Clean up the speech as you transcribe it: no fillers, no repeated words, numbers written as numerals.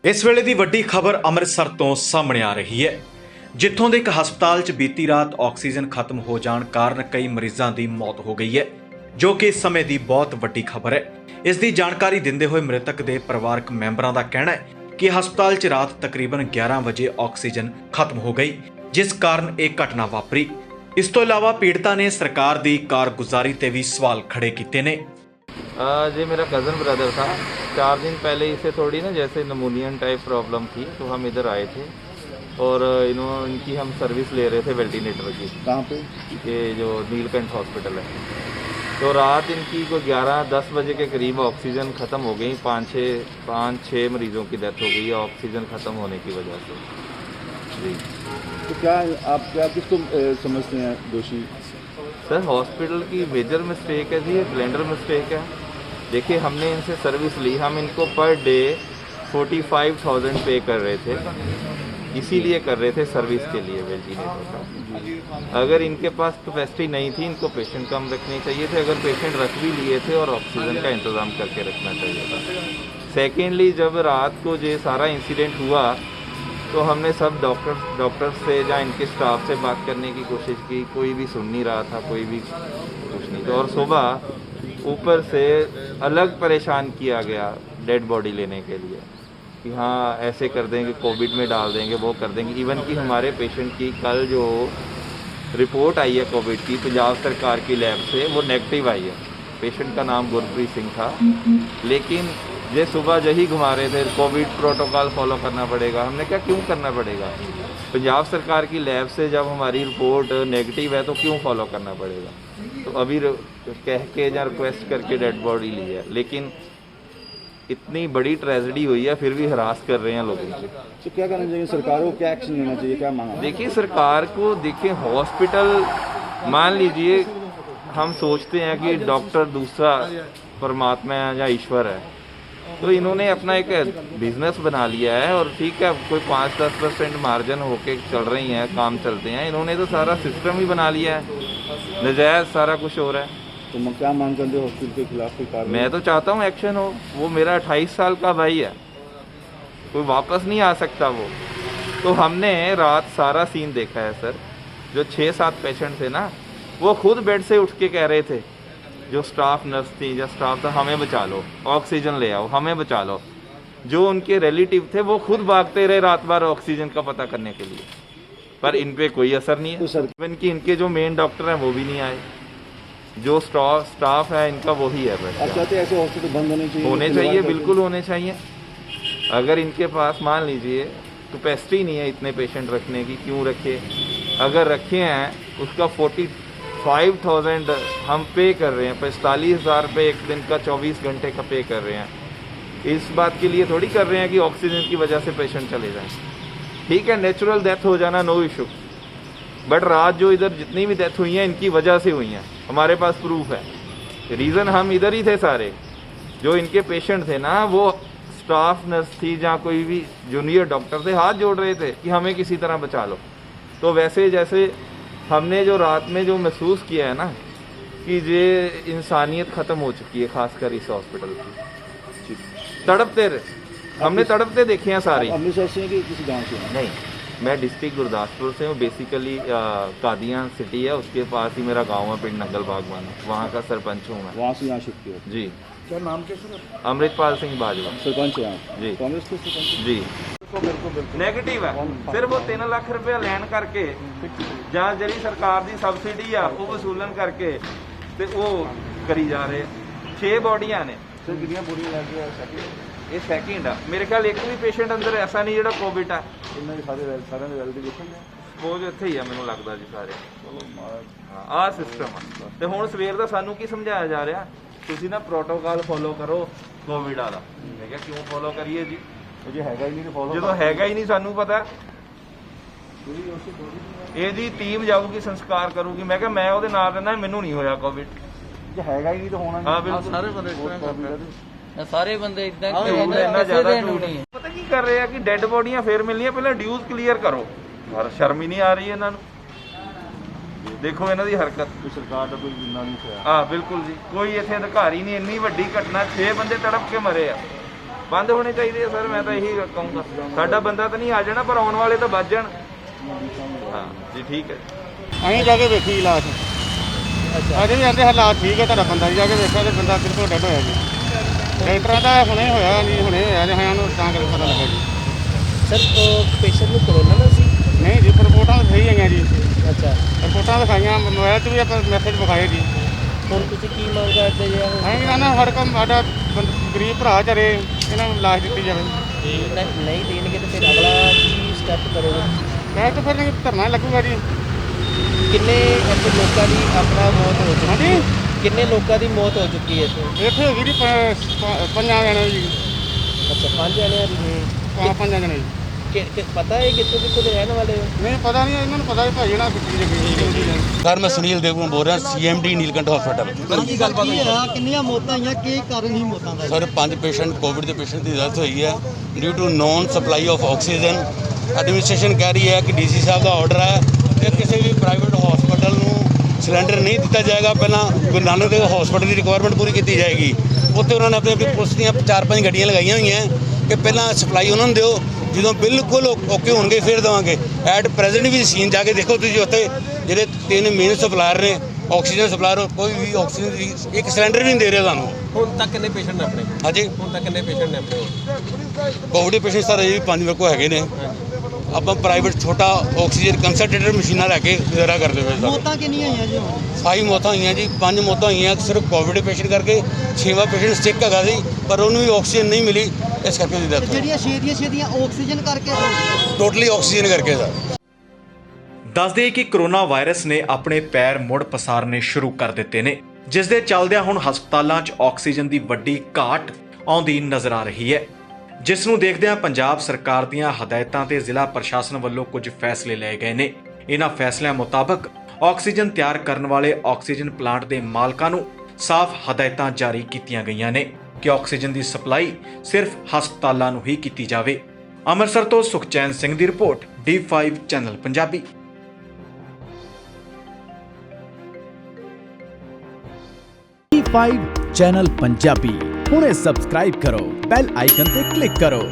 इस वेले की वड्डी खबर अमृतसर तो सामने आ रही है, जिथों के एक हस्पताल च बीती रात ऑक्सीजन खत्म हो जाने कारण कई मरीजों की मौत हो गई है, जो कि इस समय की बहुत वड्डी खबर है। इसकी जानकारी देंदे हुए मृतक के परिवारक मैंबरों का कहना है कि हस्पताल च रात तकरीबन 11 बजे ऑक्सीजन खत्म हो गई, जिस कारण एक घटना वापरी। इस तो इलावा पीड़िता ने सरकार की कारगुजारी ते भी सवाल खड़े किए ने। ये मेरा कज़न ब्रदर था। 4 दिन पहले इसे थोड़ी ना जैसे नमोनियन टाइप प्रॉब्लम थी, तो हम इधर आए थे और इनकी हम सर्विस ले रहे थे वेंटिलेटर की। कहाँ पे? ये जो नीलकंठ हॉस्पिटल है। तो रात इनकी को 11-10 बजे के करीब ऑक्सीजन ख़त्म हो गई। 5-6 मरीज़ों की डेथ हो गई है ऑक्सीजन ख़त्म होने की वजह से। जी, तो क्या किसको समझते हैं दोषी? सर हॉस्पिटल की मेजर मिस्टेक है जी, ये ब्लेंडर मिस्टेक है। देखिए हमने इनसे सर्विस ली, हम इनको पर डे 45,000 पे कर रहे थे, इसीलिए कर रहे थे सर्विस के लिए वेंटिलेटर का। अगर इनके पास कैपेसिटी नहीं थी, इनको पेशेंट कम रखने चाहिए थे। अगर पेशेंट रख भी लिए थे और ऑक्सीजन का इंतज़ाम करके रखना चाहिए था। सेकेंडली जब रात को ये सारा इंसिडेंट हुआ तो हमने सब डॉक्टर से या इनके स्टाफ से बात करने की कोशिश की, कोई भी सुन नहीं रहा था, कोई भी कुछ नहीं। तो और सुबह ऊपर से अलग परेशान किया गया डेड बॉडी लेने के लिए कि हाँ ऐसे कर देंगे, कोविड में डाल देंगे, वो कर देंगे। इवन कि हमारे पेशेंट की कल जो रिपोर्ट आई है कोविड की पंजाब सरकार की लैब से, वो नेगेटिव आई है। पेशेंट का नाम गुरप्रीत सिंह था, लेकिन ये सुबह यही घुमा रहे थे कोविड प्रोटोकॉल फॉलो करना पड़ेगा। हमने क्या क्यों करना पड़ेगा? पंजाब सरकार की लैब से जब हमारी रिपोर्ट नेगेटिव है तो क्यों फॉलो करना पड़ेगा? तो अभी कह के या रिक्वेस्ट करके डेड बॉडी ली है, लेकिन इतनी बड़ी ट्रेजेडी हुई है फिर भी हरास कर रहे हैं लोगों को। तो क्या करना चाहिए सरकार को? क्या एक्शन लेना चाहिए? क्या मांगा? देखिए सरकार को, देखिए हॉस्पिटल, मान लीजिए हम सोचते हैं कि डॉक्टर दूसरा परमात्मा है या ईश्वर है, तो इन्होंने अपना एक बिजनेस बना लिया है और ठीक है कोई 5-10% मार्जिन होके चल रही हैं, काम चलते हैं। इन्होंने तो सारा सिस्टम ही बना लिया है, नजायज़ सारा कुछ हो रहा है। तो क्या मांग करते हो हॉस्पिटल के खिलाफ कोई कार्रवाई? मैं तो चाहता हूँ एक्शन हो। वो मेरा 28 साल का भाई है, कोई वापस नहीं आ सकता वो। तो हमने रात सारा सीन देखा है सर। जो 6-7 पेशेंट थे ना, वो खुद बेड से उठ के कह रहे थे, जो स्टाफ नर्स थी या स्टाफ था, हमें बचा लो, ऑक्सीजन ले आओ, हमें बचा लो। जो उनके रिलेटिव थे वो खुद भागते रहे रात भर ऑक्सीजन का पता करने के लिए, पर इन पे कोई असर नहीं है। इवन कि इनके जो मेन डॉक्टर हैं वो भी नहीं आए, जो स्टाफ है इनका वही है। आप चाहते हैं ऐसे हॉस्पिटल बंद होने चाहिए? बिल्कुल होने चाहिए। अगर इनके पास मान लीजिए कैपेसिटी नहीं है इतने पेशेंट रखने की, क्यों रखे? अगर रखे हैं उसका 45,000 हम पे कर रहे हैं, 45,000 रुपये एक दिन का, 24 घंटे का पे कर रहे हैं। इस बात के लिए थोड़ी कर रहे हैं कि ऑक्सीजन की वजह से पेशेंट चले जाएं। ठीक है नेचुरल डेथ हो जाना नो इशू, बट रात जो इधर जितनी भी डेथ हुई हैं इनकी वजह से हुई हैं, हमारे पास प्रूफ है। रीज़न हम इधर ही थे सारे, जो इनके पेशेंट थे ना, वो स्टाफ नर्स थी जहाँ कोई भी जूनियर डॉक्टर थे, हाथ जोड़ रहे थे कि हमें किसी तरह बचा लो। तो वैसे जैसे हमने जो रात में जो महसूस किया है ना कि ये इंसानियत ख़त्म हो चुकी है, खासकर इस हॉस्पिटल की। तड़पते रहे, हमने तड़पते देखे हैं सारे। अमृतसर से कि किसी गाँव से? नहीं, मैं डिस्ट्रिक्ट गुरदासपुर से हूँ। बेसिकली कादियान सिटी है, उसके पास ही मेरा गांव है, पिंड नंगल बागवान, वहाँ का सरपंच हूँ मैं। वहाँ से यहाँ शिफ्ट किया? जी। क्या नाम क्या सर? अमृतपाल सिंह बाजवा, सरपंच है यहाँ? जी। कांग्रेस के सरपंच? जी। नेगेटिव है, सिर्फ वो 3 लाख रुपया लैन करके ਜਾਂ ਜਿਹੜੀ ਸਰਕਾਰ ਦੀ ਸਬਸਿਡੀ ਆ ਉਹ ਵਸੂਲਣ ਕਰਕੇ ਤੇ ਉਹ ਕਰੀ ਜਾ ਰਹੇ। 6 ਬੋਡੀਆਂ ਨੇ ਸਰ, ਕਿੰਨੀਆਂ ਬੋਡੀਆਂ ਲੱਗ ਗਈਆਂ? ਸੈਕਿੰਡ ਇਹ ਸੈਕਿੰਡ ਆ ਮੇਰੇ ਖਿਆਲ। ਇੱਕ ਵੀ ਪੇਸ਼ੈਂਟ ਅੰਦਰ ਐਸਾ ਨਹੀਂ ਜਿਹੜਾ ਕੋਵਿਡ ਆ। ਇਹਨਾਂ ਦੇ ਸਾਰਿਆਂ ਦੇ ਵੈਲਿਡੀ ਦੇਖਣਗੇ ਸਪੋਜ਼ ਇੱਥੇ ਹੀ ਆ ਮੈਨੂੰ ਲੱਗਦਾ ਜੀ ਸਾਰੇ। ਚਲੋ ਆਹ ਸਿਸਟਮ ਆ। ਤੇ ਹੁਣ ਸਵੇਰ ਦਾ ਸਾਨੂੰ ਕੀ ਸਮਝਾਇਆ ਜਾ ਰਿਹਾ, ਤੁਸੀਂ ਨਾ ਪ੍ਰੋਟੋਕਾਲ ਫੋਲੋ ਕਰੋ ਕੋਵਿਡ ਵਾਲਾ। ਮੈਂ ਕਿਹਾ ਕਿਉਂ ਫੋਲੋ ਕਰੀਏ ਜੀ, ਜੇ ਹੈਗਾ ਹੀ ਨਹੀਂ ਤਾਂ ਫੋਲੋ। ਜਦੋਂ ਹੈਗਾ ਹੀ ਨਹੀਂ ਸਾਨੂੰ ਪਤਾ। ਇਹਦੀ ਟੀਮ ਜਾਊਗੀ ਸੰਸਕਾਰ ਕਰੂਗੀ। ਮੈਂ ਕਿਹਾ ਮੈਂ ਉਹਦੇ ਨਾਲ ਰਹਿਣਾ, ਮੈਨੂੰ ਨਹੀਂ ਹੋਇਆ ਕੋਵਿਡ। ਜੇ ਹੈਗਾ ਹੀ ਨਹੀਂ ਤਾਂ ਹੋਣਾ। ਹਾਂ ਬਿਲਕੁਲ, ਸਾਰੇ ਬੰਦੇ ਇਦਾਂ ਇੰਨਾ ਜ਼ਿਆਦਾ ਝੂਠ। ਪਤਾ ਕੀ ਕਰ ਰਹੇ ਆ ਕਿ ਡੈੱਡ ਬੋਡੀਆਂ ਫੇਰ ਮਿਲਣੀਆਂ, ਪਹਿਲਾਂ ਡਿਊਜ਼ ਕਲੀਅਰ ਕਰੋ। ਪਰ ਸ਼ਰਮ ਹੀ ਨਹੀਂ ਆ ਰਹੀ ਇਹਨਾਂ ਨੂੰ। ਦੇਖੋ ਇਹਨਾਂ ਦੀ ਹਰਕਤ। ਸਰਕਾਰ ਦਾ ਕੋਈ ਜਿੰਨਾ ਨਹੀਂ ਹੋਇਆ। ਹਾਂ ਬਿਲਕੁਲ ਜੀ, ਕੋਈ ਇੱਥੇ ਅਧਿਕਾਰੀ ਨਹੀਂ। ਇੰਨੀ ਵੱਡੀ ਘਟਨਾ, 6 ਬੰਦੇ ਤੜਪ ਕੇ ਮਰੇ ਆ। ਬੰਦ ਹੋਣੇ ਚਾਹੀਦੇ ਆ ਸਰ, ਮੈਂ ਤਾਂ ਇਹੀ ਕਹੂੰਗਾ। ਸਾਡਾ ਬੰਦਾ ਤਾਂ ਨਹੀਂ ਆ ਜਾਣਾ, ਪਰ ਆਉਣ ਵਾਲੇ ਤਾਂ ਬਚ ਜਾਣ। ਹਾਂ ਜੀ, ਠੀਕ ਹੈ। ਅਸੀਂ ਜਾ ਕੇ ਵੇਖੀ ਲਾਸ਼। ਅੱਛਾ, ਅਜੇ ਵੀ ਆਂਦੇ ਹਾਲਾਤ ਠੀਕ ਹੈ, ਤੁਹਾਡਾ ਬੰਦਾ ਜਾ ਕੇ ਵੇਖਿਆ ਤੇ ਬੰਦਾ ਬਿਲਕੁਲ ਡੈਡ ਹੋਇਆ ਜੀ। ਡਾਕਟਰਾਂ ਦਾ ਹੁਣੇ ਹੋਇਆ ਨਹੀਂ, ਹੁਣੇ ਹੋਇਆ ਜਾਂ ਸਾਨੂੰ ਤਾਂ ਕਰਕੇ ਪਤਾ ਲੱਗਾ ਜੀ। ਸਰ ਉਹ ਪੇਸ਼ੈਂਟ ਨੂੰ ਕਰੋਨਾ ਨਾ ਸੀ? ਨਹੀਂ ਜੀ, ਰਿਪੋਰਟਾਂ ਤਾਂ ਸਹੀ ਆਈਆਂ ਜੀ। ਅੱਛਾ, ਰਿਪੋਰਟਾਂ ਦਿਖਾਈਆਂ, ਮੋਬਾਈਲ 'ਤੇ ਵੀ ਆਪਾਂ ਮੈਸੇਜ ਵਿਖਾਏ ਜੀ। ਹੁਣ ਤੁਸੀਂ ਕੀ ਮੰਗ ਕਰਦੇ ਜੀ? ਅਸੀਂ ਕਹਿੰਦਾ ਹਰ ਕੰਮ ਸਾਡਾ ਗਰੀਬ ਭਰਾ ਚਰੇ, ਇਹਨਾਂ ਨੂੰ ਲਾਸ਼ ਦਿੱਤੀ ਜਾਵੇ। ਨਹੀਂ ਦੇਣਗੇ ਤਾਂ ਫਿਰ ਅਗਲਾ ਕੀ ਸਟੈਪ ਕਰੋਗੇ? ਮੈਂ ਤਾਂ ਫਿਰ ਧਰਨਾ ਲੱਗੂਗਾ ਜੀ। ਕਿੰਨੇ ਇੱਥੇ ਲੋਕਾਂ ਦੀ ਆਪਣਾ ਮੌਤ ਹੋ ਚੁੱਕੀ ਹਾਂਜੀ, ਹੈ? ਕਿੰਨੇ ਲੋਕਾਂ ਦੀ ਮੌਤ ਹੋ ਚੁੱਕੀ ਹੈ ਇੱਥੇ? ਇੱਥੇ ਹੋ ਗਈ ਜੀ ਪੰਜਾਂ ਜਣੇ ਜੀ। ਅੱਛਾ, 5 ਜਣਿਆਂ ਦੀ। ਪੰਜਾਂ ਜਣੇ ਜੀ। ਪਤਾ ਹੈ ਕਿੱਥੋਂ ਕਿੱਥੋਂ ਦੇ ਰਹਿਣ ਵਾਲੇ ਹੋ? ਨਹੀਂ ਪਤਾ ਨਹੀਂ, ਇਹਨਾਂ ਨੂੰ ਪਤਾ ਹੀ ਭਾਈ ਨਾ ਕਿੱਥੇ ਜਗੀ। ਸਰ ਮੈਂ ਸੁਨੀਲ ਦੇਵਗਨ ਬੋਲ ਰਿਹਾ, ਸੀਐਮਡੀ ਨੀਲਕੰਠ ਹਸਪਤਾਲ। ਕੀ ਗੱਲਬਾਤ ਹੋਈ? ਕਿੰਨੀਆਂ ਮੌਤਾਂ ਆਈਆਂ, ਕੀ ਕਾਰਨ ਹੀ ਮੌਤਾਂ ਦਾ? ਸਰ 5 ਪੇਸ਼ੈਂਟ ਕੋਵਿਡ ਦੇ ਪੇਸ਼ੈਂਟ ਦੀ ਡੈਥ ਹੋਈ ਹੈ due to non supply of oxygen. Administration ਕਹਿ ਰਹੀ ਹੈ ਕਿ ਡੀਸੀ ਸਾਹਿਬ ਦਾ ਆਰਡਰ ਹੈ ਕਿ ਕਿਸੇ ਵੀ ਪ੍ਰਾਈਵੇਟ ਹਸਪਤਾਲ ਨੂੰ ਸਿਲੰਡਰ ਨਹੀਂ ਦਿੱਤਾ ਜਾਏਗਾ। ਪਹਿਲਾਂ ਗੁਰੂ ਨਾਨਕ ਦੇਵ ਹਸਪਤਾਲ ਦੀ ਰਿਕੁਆਇਰਮੈਂਟ ਪੂਰੀ ਕੀਤੀ ਜਾਏਗੀ। ਉੱਥੇ ਉਹਨਾਂ ਨੇ ਆਪਣੀ ਪੁਲਿਸ ਦੀਆਂ 4-5 ਗੱਡੀਆਂ ਲਗਾਈਆਂ ਹੋਈਆਂ ਕਿ ਪਹਿਲਾਂ ਸਪਲਾਈ ਉਹਨਾਂ ਨੂੰ ਦਿਓ, ਜਦੋਂ ਬਿਲਕੁਲ ਓਕੇ ਹੋਣਗੇ ਫਿਰ ਦੇਵਾਂਗੇ। ਐਟ ਪ੍ਰੈਜ਼ੈਂਟ ਵੀ ਸੀਨ ਜਾ ਕੇ ਦੇਖੋ ਤੁਸੀਂ, ਉੱਥੇ ਜਿਹੜੇ 3 ਮੇਨ ਸਪਲਾਇਰ ਨੇ ਆਕਸੀਜਨ ਸਪਲਾਇਰ, ਕੋਈ ਵੀ ਆਕਸੀਜਨ ਦੀ ਇੱਕ ਸਿਲੰਡਰ ਵੀ ਨਹੀਂ ਦੇ ਰਿਹਾ ਸਾਨੂੰ। ਹੁਣ ਤੱਕ ਕਿੰਨੇ ਪੇਸ਼ੈਂਟ ਨੇ ਆਪਣੇ? ਹਾਂਜੀ, ਹੁਣ ਤੱਕ ਕਿੰਨੇ ਪੇਸ਼ੈਂਟ ਨੇ ਆਪਣੇ? ਕੋਵਿਡ ਦੇ ਪੇਸ਼ੈਂਟ ਸਰ ਅਜੇ ਵੀ 5 ਮੇਰੇ ਕੋਲ ਹੈਗੇ ਨੇ। ਆਪਾਂ ਪ੍ਰਾਈਵੇਟ ਛੋਟਾ ਆਕਸੀਜਨ ਕੰਸੈਂਟਰੇਟਰ ਮਸ਼ੀਨਾਂ ਲੈ ਕੇ ਗੁਜ਼ਾਰਾ ਕਰਦੇ ਪਏ ਸਰ। ਮੌਤਾਂ ਕਿੰਨੀਆਂ ਆਈਆਂ ਜੀ? 5 ਮੌਤਾਂ ਹੋਈਆਂ ਜੀ, 5 ਮੌਤਾਂ ਹੋਈਆਂ ਸਿਰਫ ਕੋਵਿਡ ਦੇ ਪੇਸ਼ੈਂਟ ਕਰਕੇ। 6ਵਾਂ ਪੇਸ਼ੈਂਟ ਸਿੱਕ ਹੈਗਾ ਸੀ ਪਰ ਉਹਨੂੰ ਵੀ ਆਕਸੀਜਨ ਨਹੀਂ ਮਿਲੀ, ਇਸ ਕਰਕੇ ਉਹਦੀ ਡੈਥ ਹੋਈ। ਛੇਤੀਆਂ ਆਕਸੀਜਨ ਕਰਕੇ? ਟੋਟਲੀ ਆਕਸੀਜਨ ਕਰਕੇ ਸਰ। ਦੱਸਦੇ ਕਿ ਕਰੋਨਾ ਵਾਇਰਸ ਨੇ ਆਪਣੇ ਪੈਰ ਮੁੜ ਪਸਾਰਨੇ ਸ਼ੁਰੂ ਕਰ ਦਿੱਤੇ ਨੇ, ਜਿਸ ਦੇ ਚੱਲਦਿਆਂ ਹੁਣ ਹਸਪਤਾਲਾਂ 'ਚ ਆਕਸੀਜਨ ਦੀ ਵੱਡੀ ਘਾਟ ਆਉਂਦੀ ਨਜ਼ਰ ਆ ਰਹੀ ਹੈ, ਜਿਸ ਨੂੰ ਦੇਖਦਿਆਂ ਪੰਜਾਬ ਸਰਕਾਰ ਦੀਆਂ ਹਦਾਇਤਾਂ ਤੇ ਜ਼ਿਲ੍ਹਾ ਪ੍ਰਸ਼ਾਸਨ ਵੱਲੋਂ ਕੁਝ ਫੈਸਲੇ ਲਏ ਗਏ ਨੇ। ਇਹਨਾਂ ਫੈਸਲਿਆਂ ਮੁਤਾਬਕ ਆਕਸੀਜਨ ਤਿਆਰ ਕਰਨ ਵਾਲੇ ਆਕਸੀਜਨ ਪਲਾਂਟ ਦੇ ਮਾਲਕਾਂ ਨੂੰ ਸਾਫ਼ ਹਦਾਇਤਾਂ ਜਾਰੀ ਕੀਤੀਆਂ ਗਈਆਂ ਨੇ ਕਿ ਆਕਸੀਜਨ ਦੀ ਸਪਲਾਈ ਸਿਰਫ ਹਸਪਤਾਲਾਂ ਨੂੰ ਹੀ ਕੀਤੀ ਜਾਵੇ। ਅੰਮ੍ਰਿਤਸਰ ਤੋਂ ਸੁਖਚੈਨ ਸਿੰਘ ਦੀ report, D5 channel Punjabi. D5 channel Punjabi ਹੁਣੇ ਸਬਸਕ੍ਰਾਈਬ ਕਰੋ, ਬੈਲ ਆਈਕਨ ਤੇ ਕਲਿੱਕ ਕਰੋ।